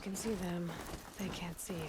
can see them, they can't see you.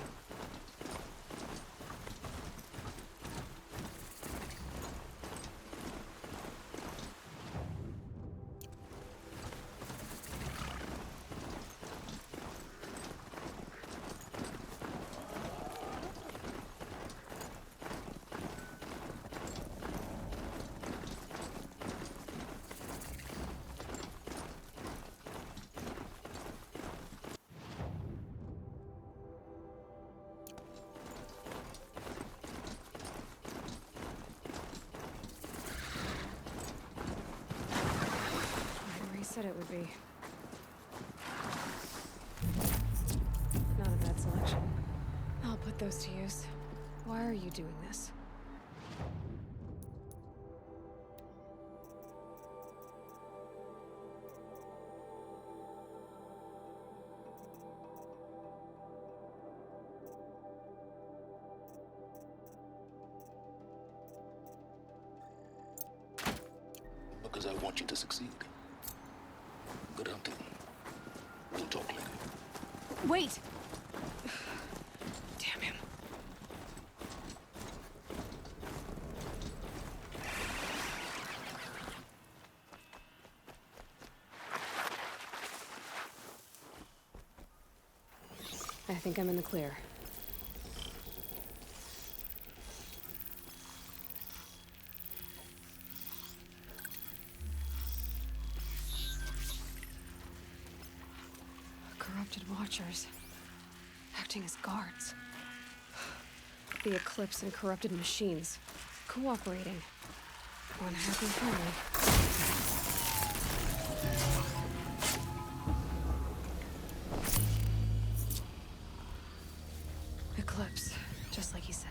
Said it would be. Not a bad selection. I'll put those to use. Why are you doing this? Because I want you to succeed. Good hunting. We'll talk later. Wait! Damn him. I think I'm in the clear. Corrupted watchers, acting as guards. The Eclipse and corrupted machines, cooperating. One happy family. Eclipse, just like he said.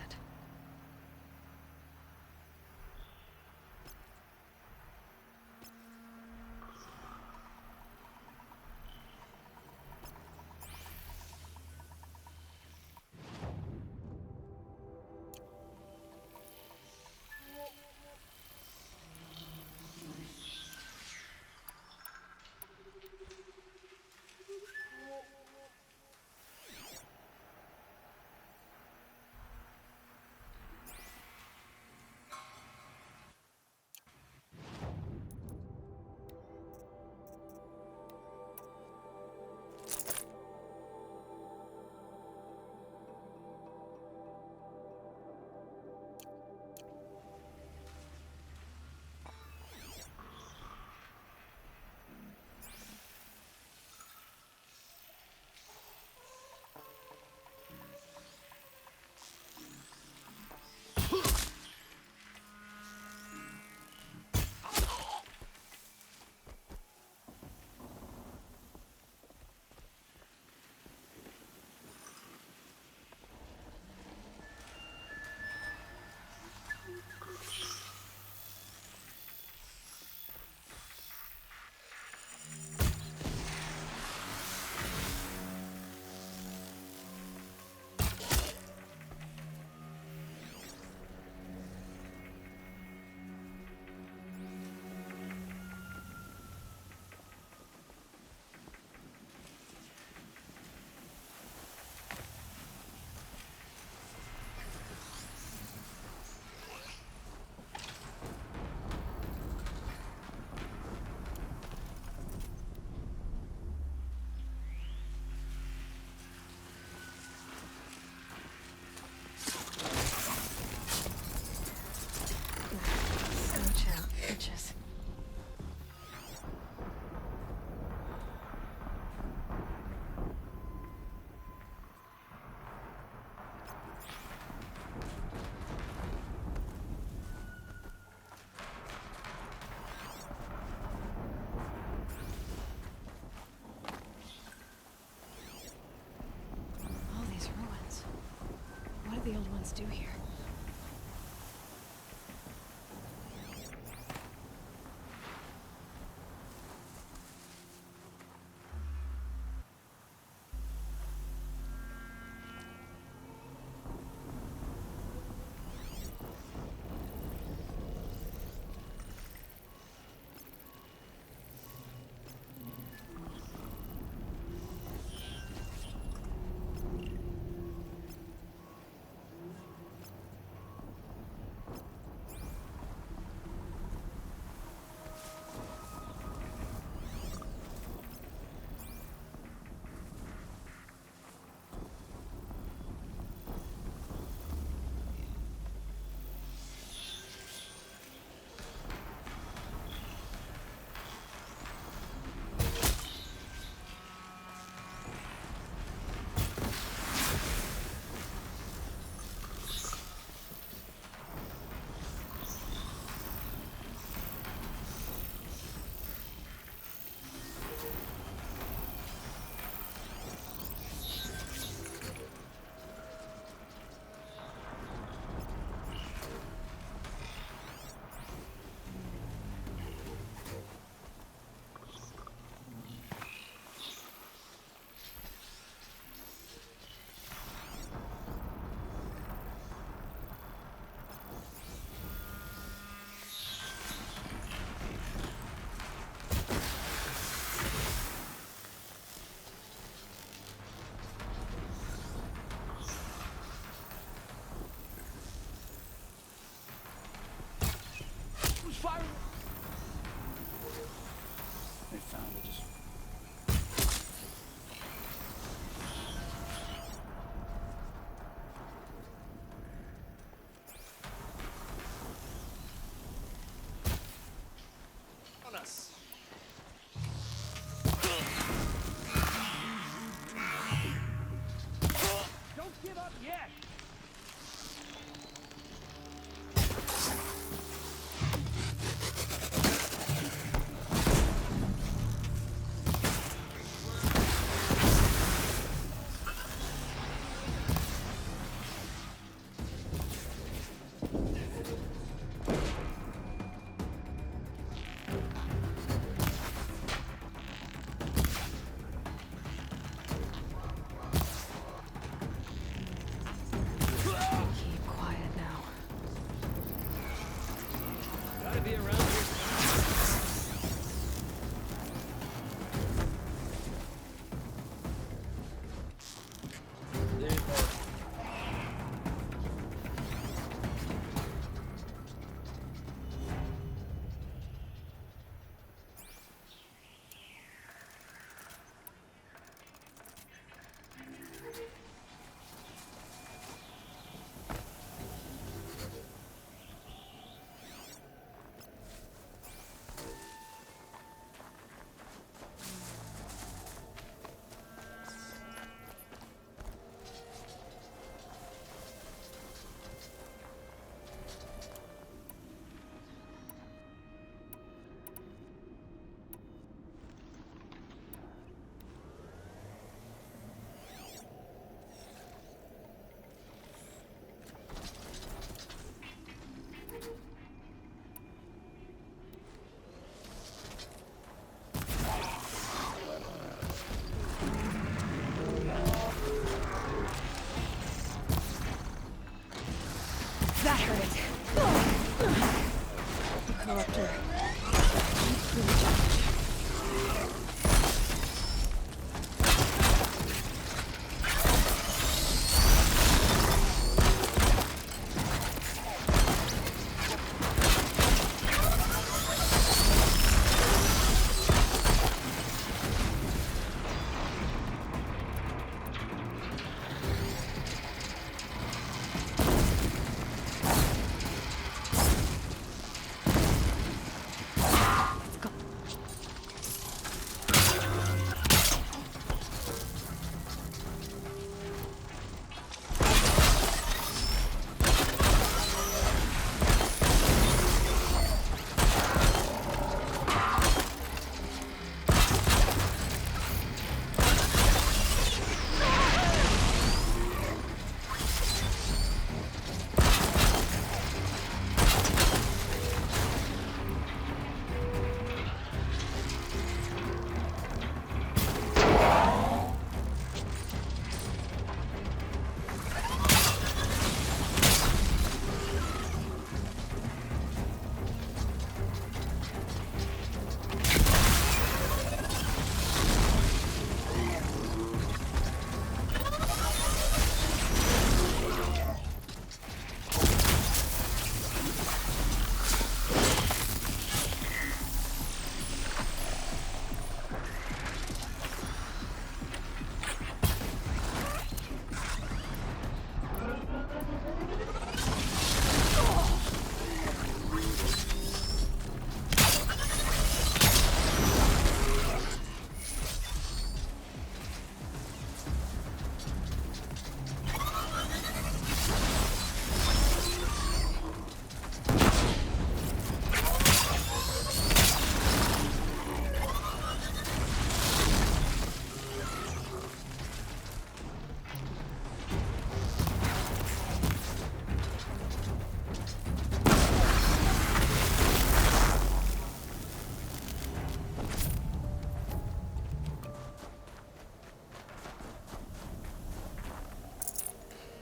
What do the old ones do here? Gotta be around here. There you go. That hurt it. The corruptor.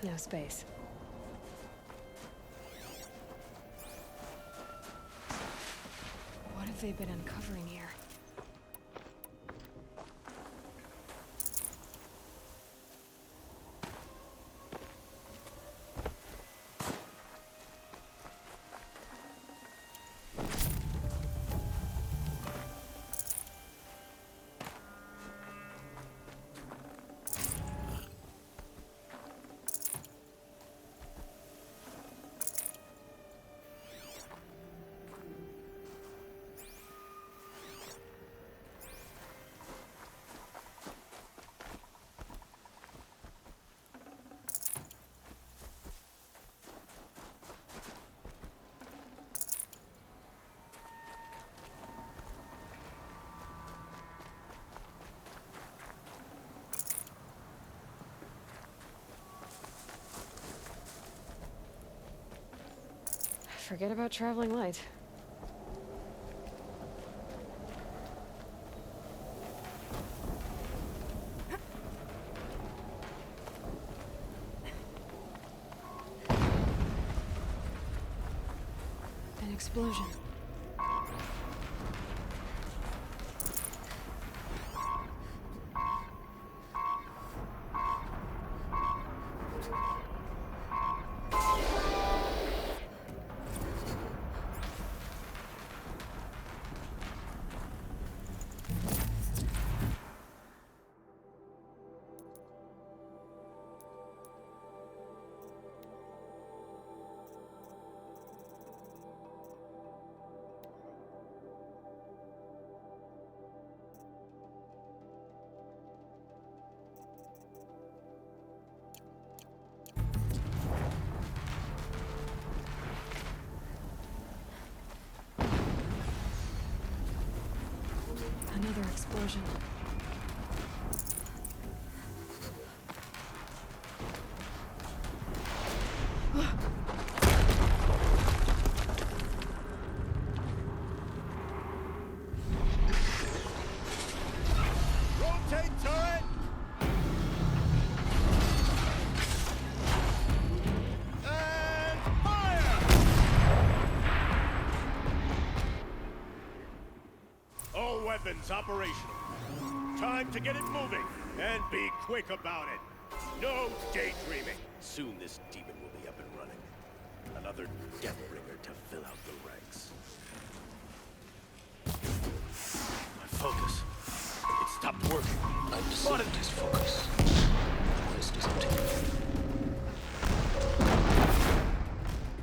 No space. What have they been uncovering here? Forget about traveling light. An explosion. vision. Rotate turret! And fire! All weapons operational. Time to get it moving, and be quick about it. No daydreaming. Soon this demon will be up and running. Another Deathbringer to fill out the ranks. My focus. It stopped working. I disabled his focus. The rest is up to you.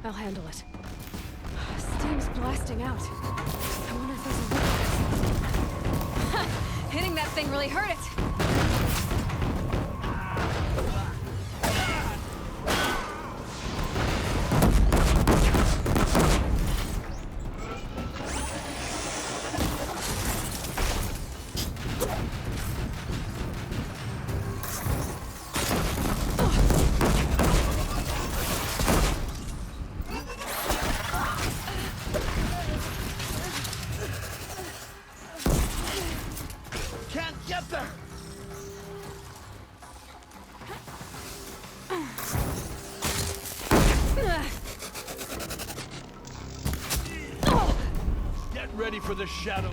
I'll handle it. Steam's blasting out. I wonder if there's a weakness. Hitting that thing really hurt it. Can't get there! Get ready for the shadow.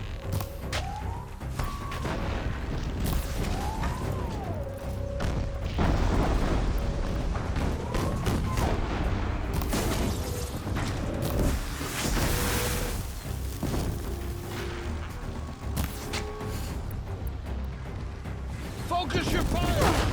Focus your fire!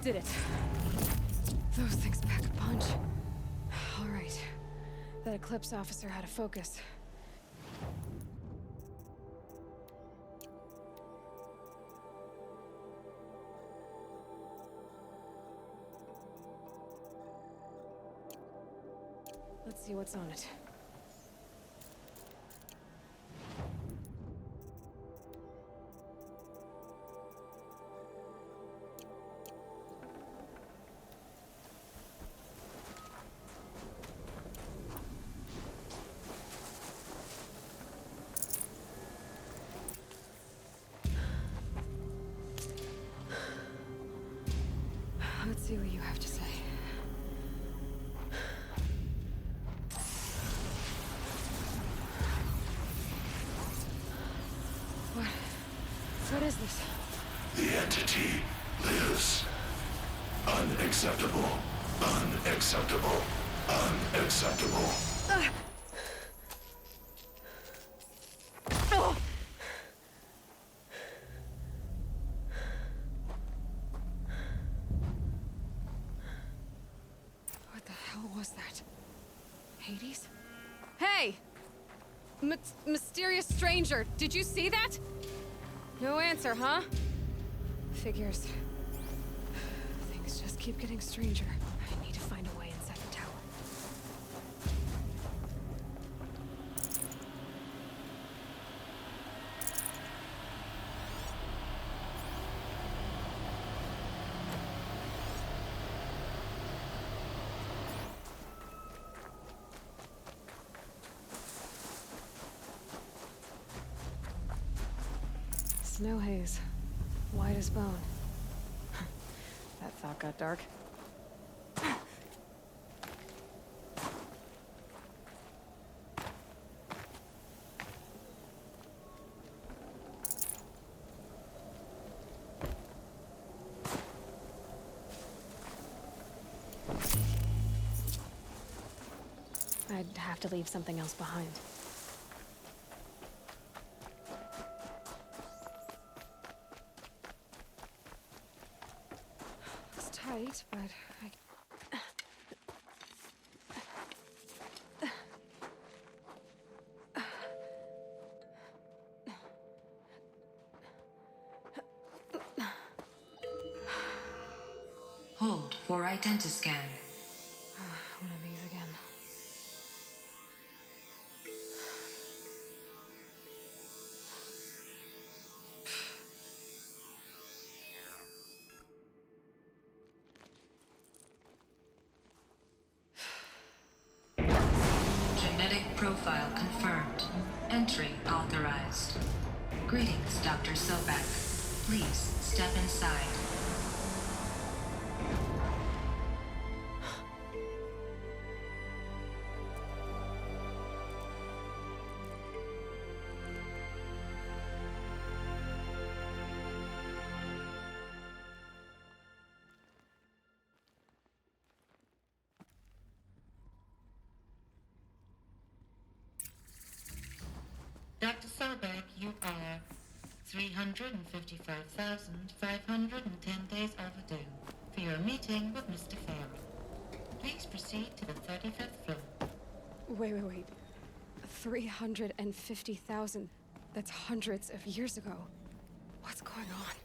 Did it. Those things pack a punch. All right. That Eclipse officer had a focus. Let's see what's on it. Let's see what you have to say. What is this? The entity lives. Unacceptable. Unacceptable. Unacceptable. Oh! What the hell was that? Hades? Hey! Mysterious stranger, did you see that? No answer, huh? Figures. Things just keep getting stranger. I need to find a way inside the tower. Snow haze. White as bone. That thought got dark. I'd have to leave something else behind. It's tight, but I... Hold for identiscan. One of these again. Genetic profile confirmed. Entry authorized. Greetings, Dr. Sobek. Please step inside. Dr. Sobek, you are 355,510 days overdue for your meeting with Mr. Farrell. Please proceed to the 35th floor. Wait. 350,000. That's hundreds of years ago. What's going on?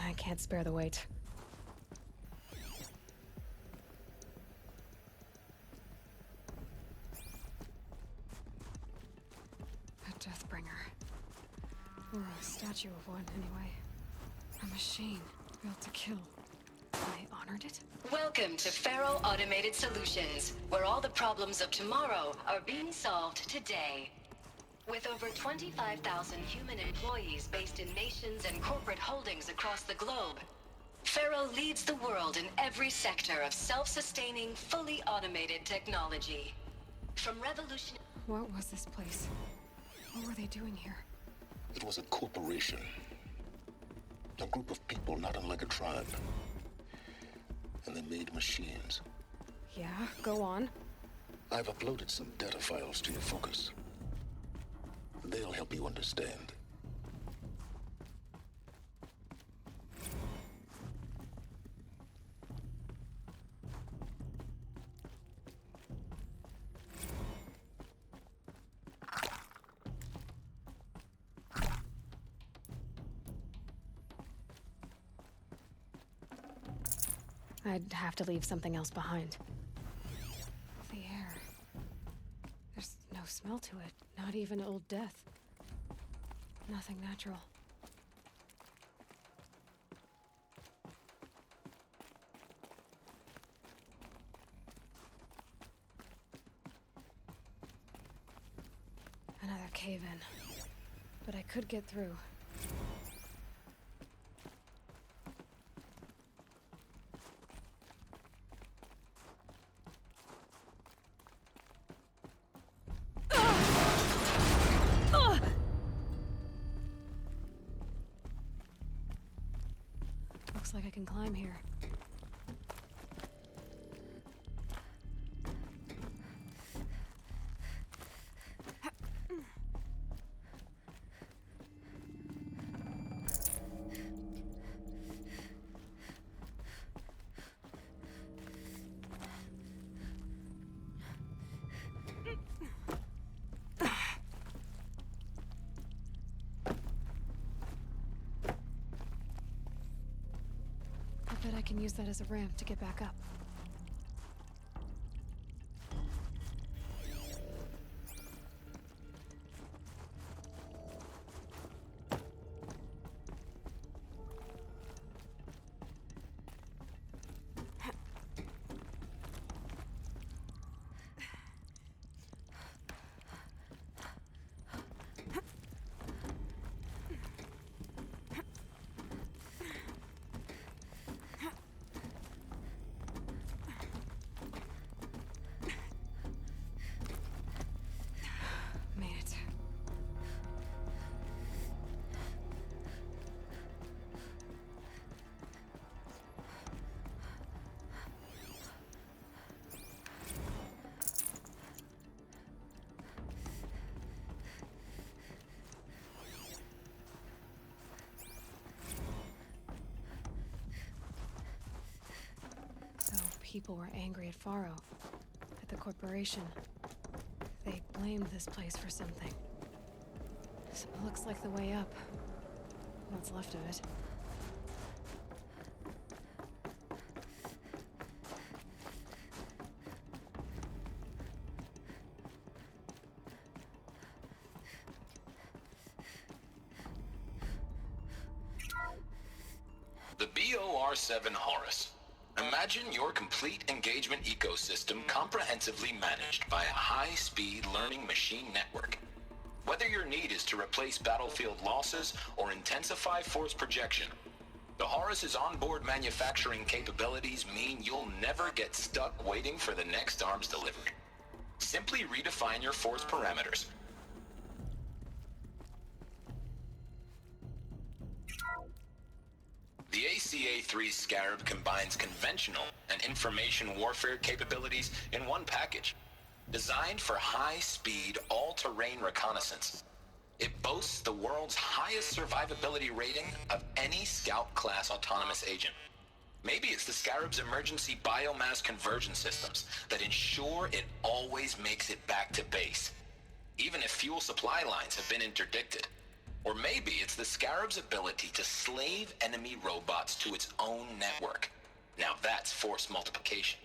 I can't spare the wait. A Deathbringer. Or a statue of one, anyway. A machine built to kill. They honored it? Welcome to Faro Automated Solutions, where all the problems of tomorrow are being solved today. With over 25,000 human employees based in nations and corporate holdings across the globe, Faro leads the world in every sector of self-sustaining, fully automated technology. From revolution... What was this place? What were they doing here? It was a corporation. A group of people not unlike a tribe. And they made machines. Yeah, go on. I've uploaded some data files to your focus. They'll help you understand. I'd have to leave something else behind. The air. There's no smell to it. Not even old death. Nothing natural. Another cave-in. But I could get through. Looks like I can climb here. I bet I can use that as a ramp to get back up. people were angry at Faro, at the corporation. They blamed this place for something. So it looks like the way up. What's left of it. The BOR-7 Horus. Imagine your complete engagement ecosystem comprehensively managed by a high-speed learning machine network. Whether your need is to replace battlefield losses or intensify force projection, the Horus's onboard manufacturing capabilities mean you'll never get stuck waiting for the next arms delivery. Simply redefine your force parameters. The ACA-3 Scarab combines conventional and information warfare capabilities in one package. Designed for high-speed, all-terrain reconnaissance, it boasts the world's highest survivability rating of any Scout-class autonomous agent. Maybe it's the Scarab's emergency biomass conversion systems that ensure it always makes it back to base, even if fuel supply lines have been interdicted. Or maybe it's the Scarab's ability to slave enemy robots to its own network. Now that's force multiplication.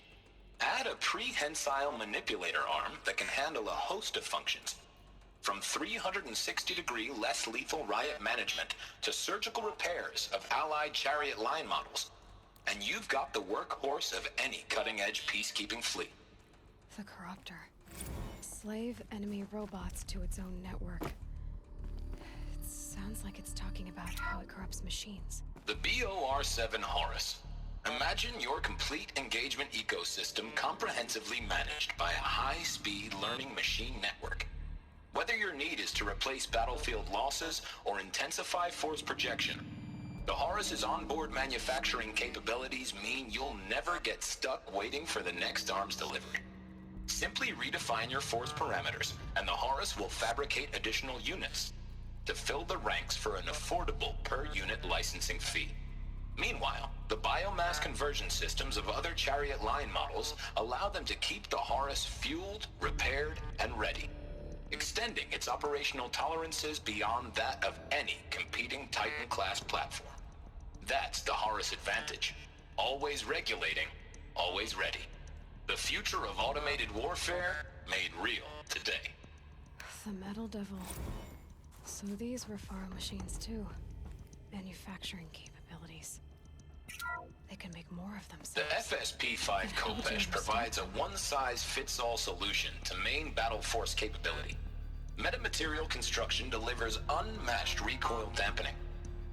Add a prehensile manipulator arm that can handle a host of functions, from 360-degree less lethal riot management to surgical repairs of allied chariot line models, and you've got the workhorse of any cutting-edge peacekeeping fleet. The Corruptor. Slave enemy robots to its own network. It sounds like it's talking about how it corrupts machines. The BOR-7 Horus. Imagine your complete engagement ecosystem comprehensively managed by a high-speed learning machine network. Whether your need is to replace battlefield losses or intensify force projection, the Horus's onboard manufacturing capabilities mean you'll never get stuck waiting for the next arms delivery. Simply redefine your force parameters, and the Horus will fabricate additional units to fill the ranks for an affordable per-unit licensing fee. Meanwhile, the biomass conversion systems of other chariot line models allow them to keep the Horus fueled, repaired, and ready, extending its operational tolerances beyond that of any competing Titan-class platform. That's the Horus advantage. Always regulating, always ready. The future of automated warfare made real today. The Metal Devil. So these were Faro machines too. Manufacturing capabilities. They can make more of The themselves. FSP-5 Khopesh provides a one-size-fits-all solution to main battle force capability. Metamaterial construction delivers unmatched recoil dampening,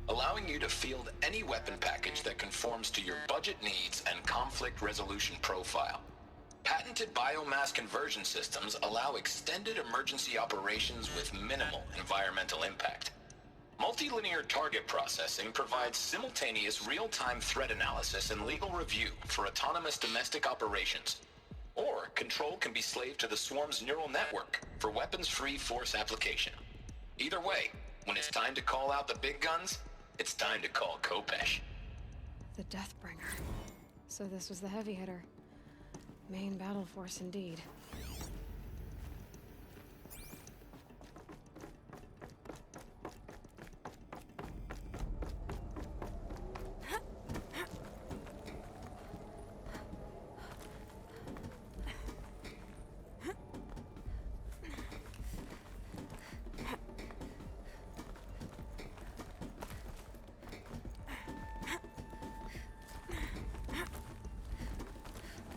allowing you to field any weapon package that conforms to your budget needs and conflict resolution profile. Patented biomass conversion systems allow extended emergency operations with minimal environmental impact. Multilinear target processing provides simultaneous real-time threat analysis and legal review for autonomous domestic operations. Or control can be slaved to the swarm's neural network for weapons-free force application. Either way, when it's time to call out the big guns, it's time to call Khopesh. The Deathbringer. So this was the heavy hitter. Main battle force indeed.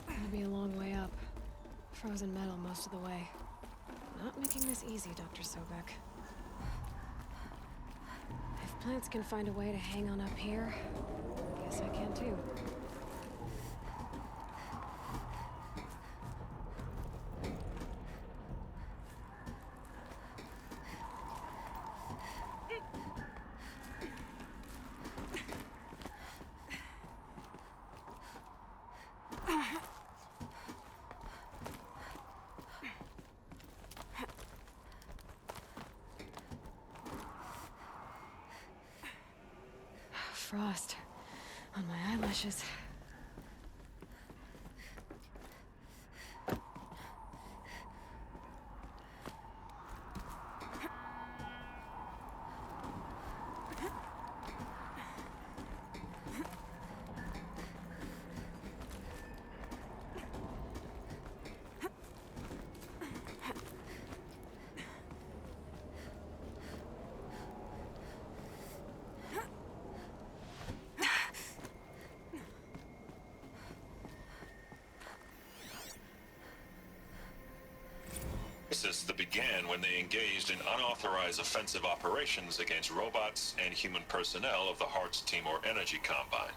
Gonna be a long way up. Frozen metal most of the way. Not making this easy, Dr. Sobek. If plants can find a way to hang on up here, guess I can too. Frost on my eyelashes. crisis that began when they engaged in unauthorized offensive operations against robots and human personnel of the Hearts Timor Energy Combine.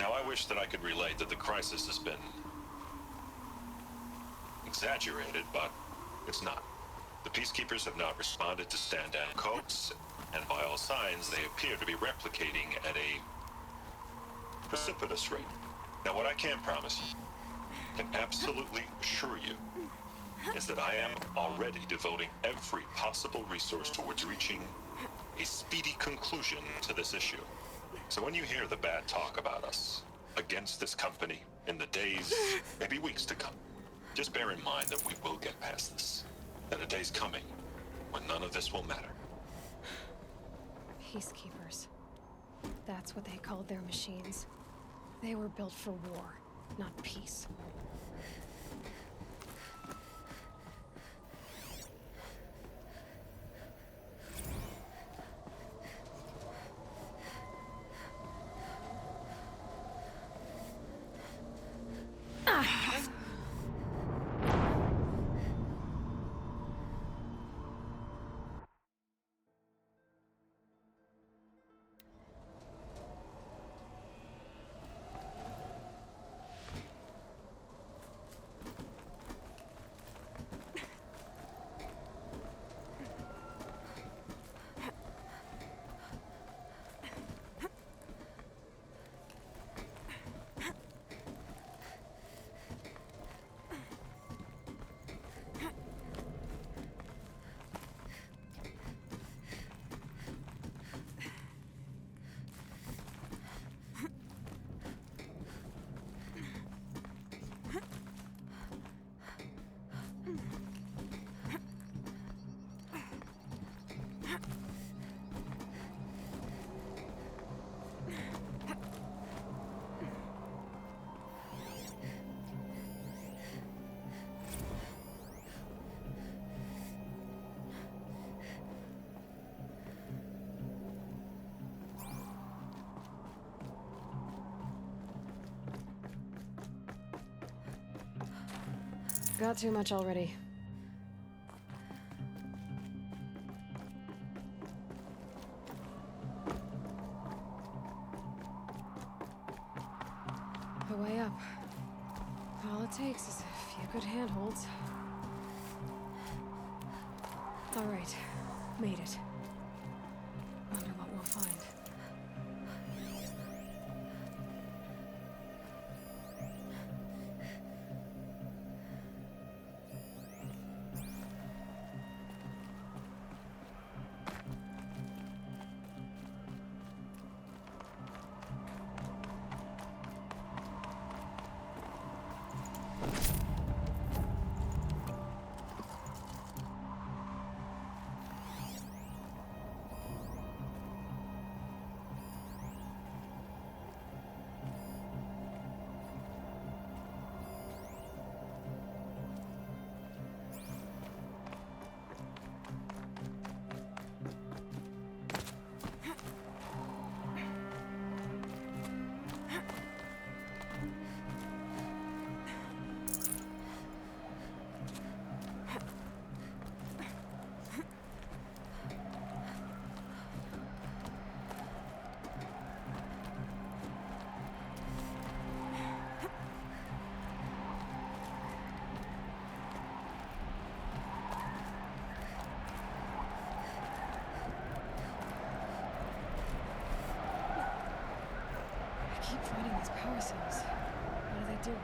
Now, I wish that I could relate that the crisis has been exaggerated, but it's not. The Peacekeepers have not responded to stand-down codes, and by all signs, they appear to be replicating at a precipitous rate. Now, what I can promise you, can absolutely assure you, is that I am already devoting every possible resource towards reaching a speedy conclusion to this issue. So when you hear the bad talk about us against this company in the days, maybe weeks to come, just bear in mind that we will get past this. That a day's coming when none of this will matter. Peacekeepers. That's what they called their machines. They were built for war, not peace. Got too much already. The way up. All it takes is a few good handholds. All right, made it. Wonder what we'll find. Keep finding these power cells. What do they do?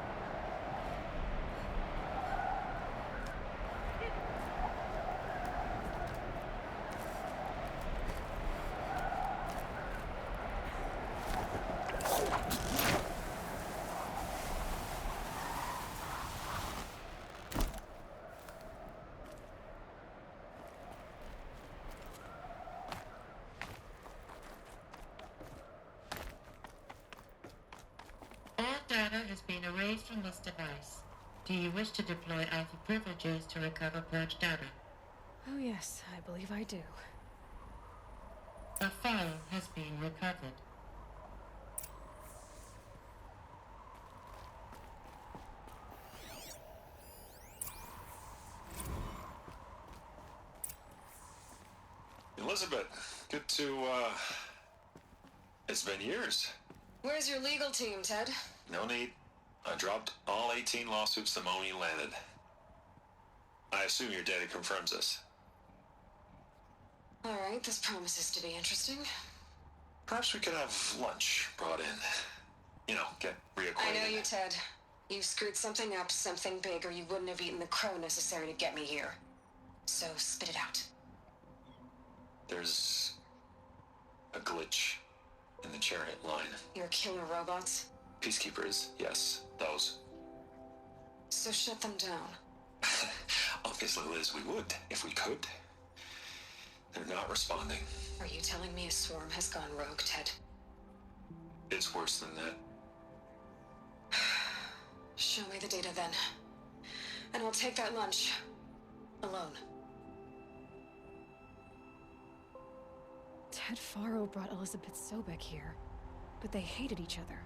Data has been erased from this device. Do you wish to deploy Alpha privileges to recover purged data? Oh yes, I believe I do. A file has been recovered. Elizabeth, good to, It's been years. Where's your legal team, Ted? No need. I dropped all 18 lawsuits the moment you landed. I assume your data confirms this. All right, this promises to be interesting. Perhaps we could have lunch brought in. You know, get reacquainted. I know you, Ted. You screwed something up, something big, or you wouldn't have eaten the crow necessary to get me here. So spit it out. There's a glitch in the chariot line. Your killer robots? Peacekeepers, yes, those. So shut them down. Obviously, Liz, we would, if we could. They're not responding. Are you telling me a swarm has gone rogue, Ted? It's worse than that. Show me the data then. And I'll take that lunch. Alone. Ted Faro brought Elizabeth Sobek here, but they hated each other.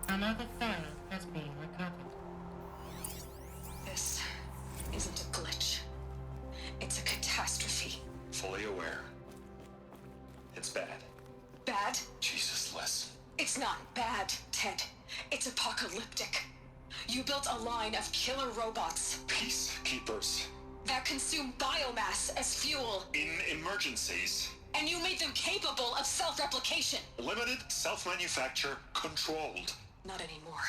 Another file has been recovered. This isn't a glitch. It's a catastrophe. Fully aware. It's bad. Bad? Jesus, Liz. It's not bad, Ted. It's apocalyptic. You built a line of killer robots Peacekeepers. that consume biomass as fuel, In emergencies. and you made them capable of self-replication. Limited, self-manufacture, controlled. Not anymore.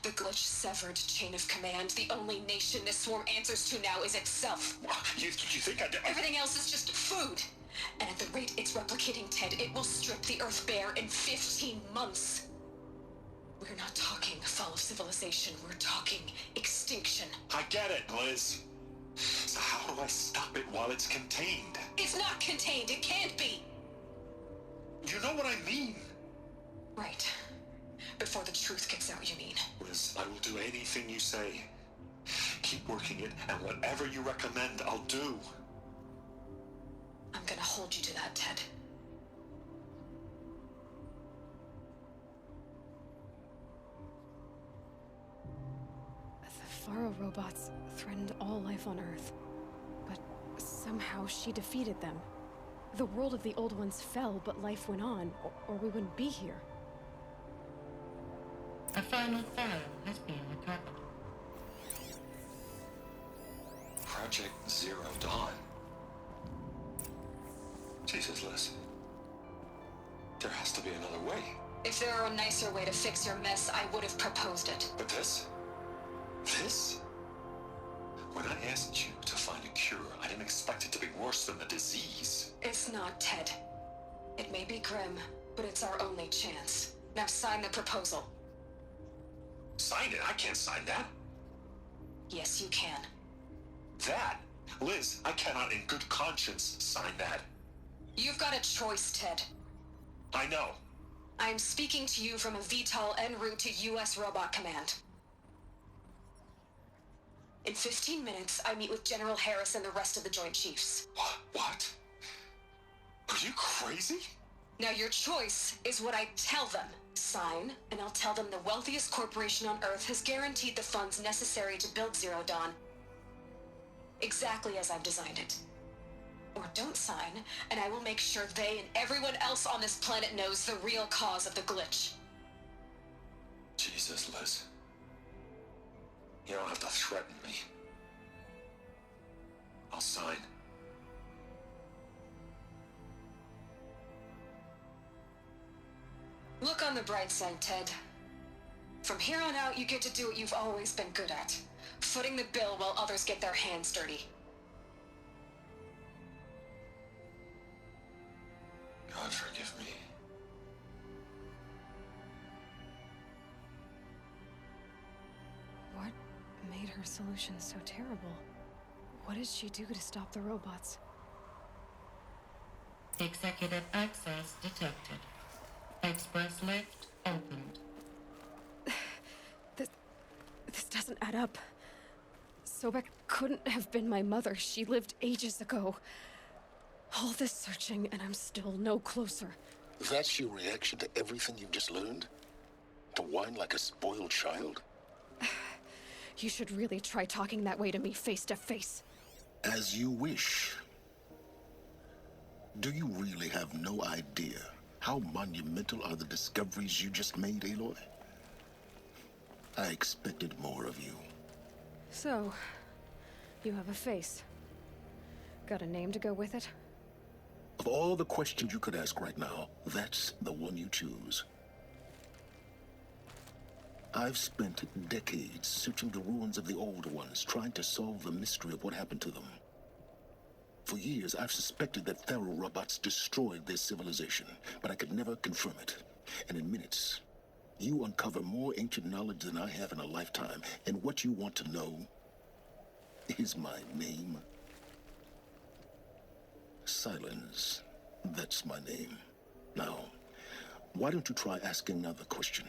The glitch severed chain of command. The only nation this swarm answers to now is itself. You think I did? Everything else is just food. And at the rate it's replicating, Ted, it will strip the Earth bare in 15 months. We're not talking fall of civilization. We're talking extinction. I get it, Liz. So how do I stop it while it's contained? It's not contained. It can't be. You know what I mean. Right. Before the truth gets out, you mean? Liz, I will do anything you say. Keep working it, and whatever you recommend, I'll do. I'm gonna hold you to that, Ted. The Faro robots threatened all life on Earth. But somehow she defeated them. The world of the old ones fell, but life went on, or we wouldn't be here. A final file has been recovered. Project Zero Dawn. Jesus, Liz. There has to be another way. If there were a nicer way to fix your mess, I would have proposed it. But this? This? When I asked you to find a cure, I didn't expect it to be worse than the disease. It's not, Ted. It may be grim, but it's our only chance. Now sign the proposal. Sign it? I can't sign that. Yes, you can. That? Liz, I cannot in good conscience sign that. You've got a choice, Ted. I know. I'm speaking to you from a VTOL en route to U.S. Robot Command. In 15 minutes, I meet with General Harris and the rest of the Joint Chiefs. What? Are you crazy? Now your choice is what I tell them. Sign, and I'll tell them the wealthiest corporation on Earth has guaranteed the funds necessary to build Zero Dawn. Exactly as I've designed it. Or don't sign, and I will make sure they and everyone else on this planet knows the real cause of the glitch. Jesus, Liz. You don't have to threaten me. I'll sign. Look on the bright side, Ted. From here on out, you get to do what you've always been good at. Footing the bill while others get their hands dirty. God forgive me. What made her solution so terrible? What did she do to stop the robots? Executive access detected. Express lift opened. This doesn't add up. Sobek couldn't have been my mother. She lived ages ago. All this searching, and I'm still no closer. That's your reaction to everything you've just learned? To whine like a spoiled child? You should really try talking that way to me face to face. As you wish. Do you really have no idea how monumental are the discoveries you just made, Aloy? I expected more of you. So, you have a face. Got a name to go with it? Of all the questions you could ask right now, that's the one you choose. I've spent decades searching the ruins of the old ones, trying to solve the mystery of what happened to them. For years, I've suspected that Faro robots destroyed their civilization, but I could never confirm it. And in minutes, you uncover more ancient knowledge than I have in a lifetime, and what you want to know is my name. Silence. That's my name. Now, why don't you try asking another question?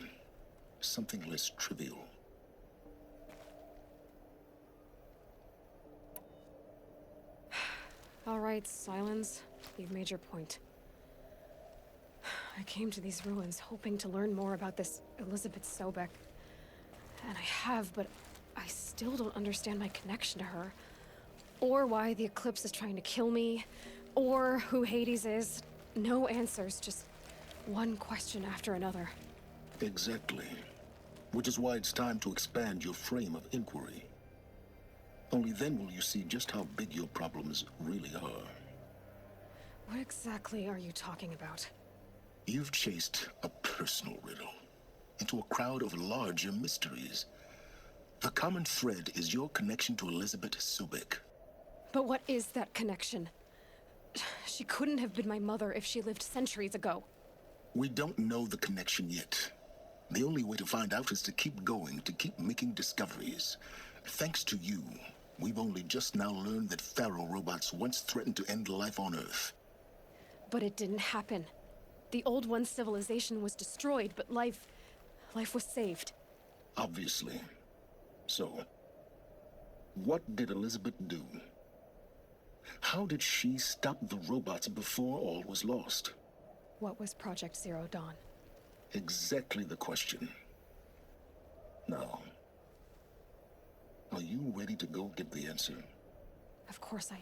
Something less trivial. All right, Silence. You've made your point. I came to these ruins hoping to learn more about this Elizabeth Sobek. And I have, but I still don't understand my connection to her. Or why the Eclipse is trying to kill me. Or who Hades is. No answers, just one question after another. Exactly. Which is why it's time to expand your frame of inquiry. Only then will you see just how big your problems really are. What exactly are you talking about? You've chased a personal riddle into a crowd of larger mysteries. The common thread is your connection to Elizabeth Sobek. But what is that connection? She couldn't have been my mother if she lived centuries ago. We don't know the connection yet. The only way to find out is to keep going, to keep making discoveries. Thanks to you, we've only just now learned that Faro robots once threatened to end life on Earth. But it didn't happen. The Old One's civilization was destroyed, but life was saved. Obviously. So, what did Elizabeth do? How did she stop the robots before all was lost? What was Project Zero Dawn? Exactly the question. Now, are you ready to go get the answer? Of course I am.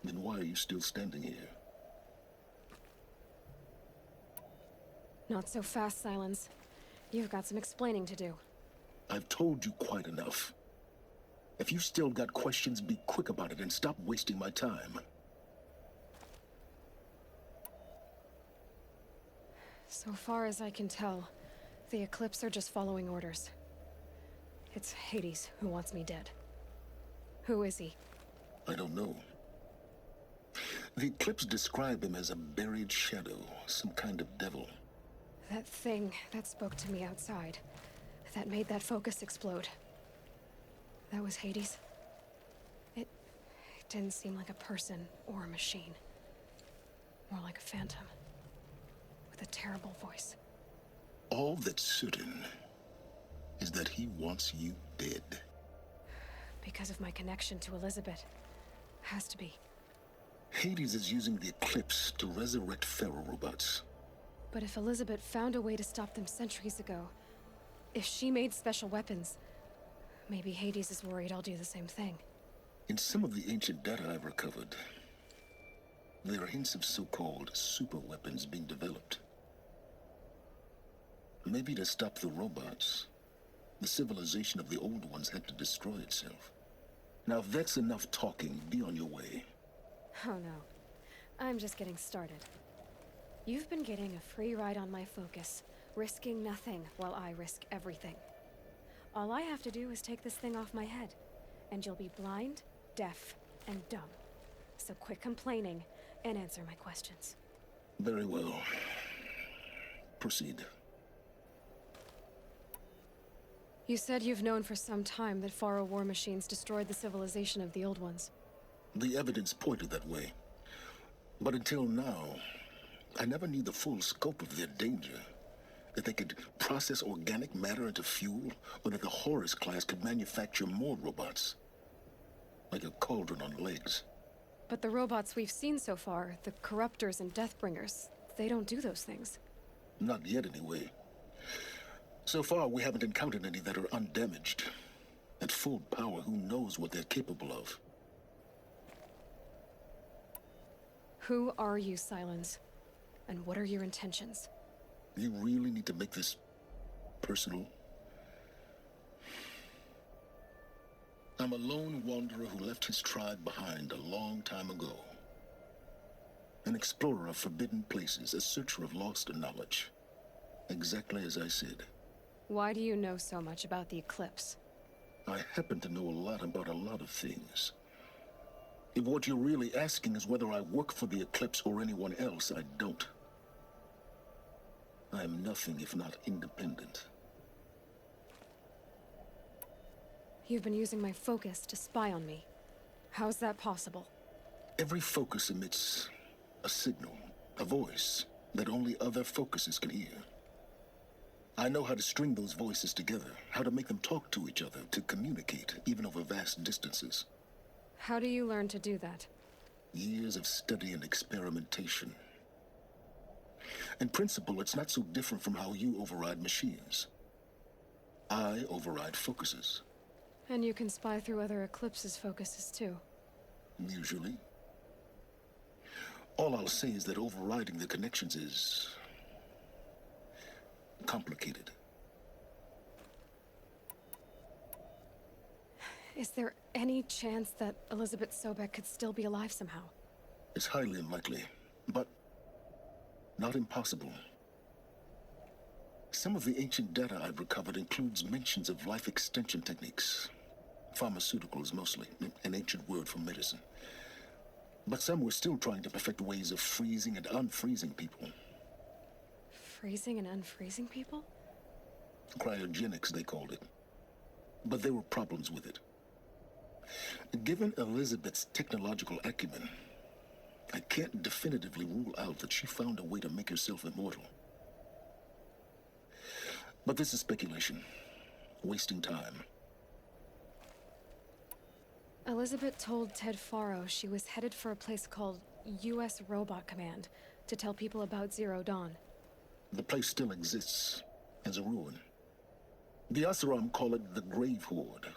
Then why are you still standing here? Not so fast, Silence. You've got some explaining to do. I've told you quite enough. If you've still got questions, be quick about it and stop wasting my time. So far as I can tell, the Eclipse are just following orders. It's Hades who wants me dead. Who is he? I don't know. The Eclipse describe him as a buried shadow, some kind of devil. That thing that spoke to me outside, that made that focus explode. That was Hades. It didn't seem like a person or a machine. More like a phantom. With a terrible voice. All that's certain is that he wants you dead. Because of my connection to Elizabeth. Has to be. Hades is using the Eclipse to resurrect Faro robots. But if Elizabeth found a way to stop them centuries ago, if she made special weapons, maybe Hades is worried I'll do the same thing. In some of the ancient data I've recovered, there are hints of so-called super weapons being developed. Maybe to stop the robots, the civilization of the old ones had to destroy itself. Now, if that's enough talking, be on your way. Oh no. I'm just getting started. You've been getting a free ride on my focus, risking nothing while I risk everything. All I have to do is take this thing off my head, and you'll be blind, deaf, and dumb. So quit complaining and answer my questions. Very well. Proceed. You said you've known for some time that Faro war machines destroyed the civilization of the old ones. The evidence pointed that way. But until now, I never knew the full scope of their danger. That they could process organic matter into fuel, or that the Horus class could manufacture more robots. Like a cauldron on legs. But the robots we've seen so far, the Corruptors and Deathbringers, they don't do those things. Not yet, anyway. So far, we haven't encountered any that are undamaged. At full power, who knows what they're capable of? Who are you, Silence? And what are your intentions? You really need to make this personal? I'm a lone wanderer who left his tribe behind a long time ago. An explorer of forbidden places, a searcher of lost knowledge. Exactly as I said. Why do you know so much about the Eclipse? I happen to know a lot about a lot of things. If what you're really asking is whether I work for the Eclipse or anyone else, I don't. I am nothing if not independent. You've been using my focus to spy on me. How's that possible? Every focus emits a signal, a voice, that only other focuses can hear. I know how to string those voices together, how to make them talk to each other, to communicate, even over vast distances. How do you learn to do that? Years of study and experimentation. In principle, it's not so different from how you override machines. I override focuses. And you can spy through other Eclipse's focuses too. Usually. All I'll say is that overriding the connections is complicated. Is there any chance that Elizabeth Sobek could still be alive somehow? It's highly unlikely, but not impossible. Some of the ancient data I've recovered includes mentions of life extension techniques. Pharmaceuticals mostly, an ancient word for medicine. But some were still trying to perfect ways of freezing and unfreezing people. Freezing and unfreezing people? Cryogenics, they called it. But there were problems with it. Given Elizabeth's technological acumen, I can't definitively rule out that she found a way to make herself immortal. But this is speculation. Wasting time. Elizabeth told Ted Faro she was headed for a place called U.S. Robot Command to tell people about Zero Dawn. The place still exists as a ruin. The Asaram call it the Grave Horde.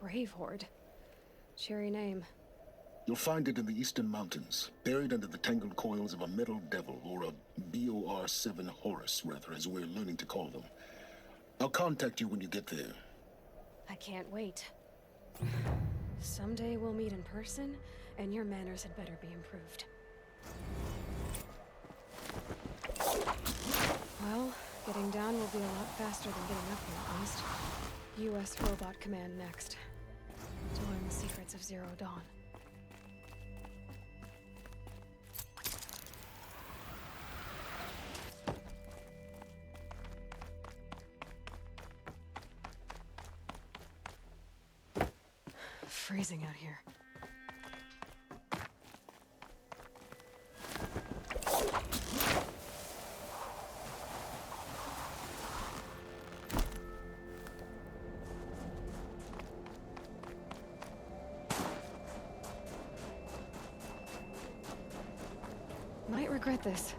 Grave Horde? Cheery name. You'll find it in the Eastern Mountains, buried under the tangled coils of a metal devil, or a BOR-7 Horus, rather, as we're learning to call them. I'll contact you when you get there. I can't wait. Someday we'll meet in person, and your manners had better be improved. Well, getting down will be a lot faster than getting up here, at least. U.S. Robot Command next. To learn the secrets of Zero Dawn. Freezing out here. Might regret this.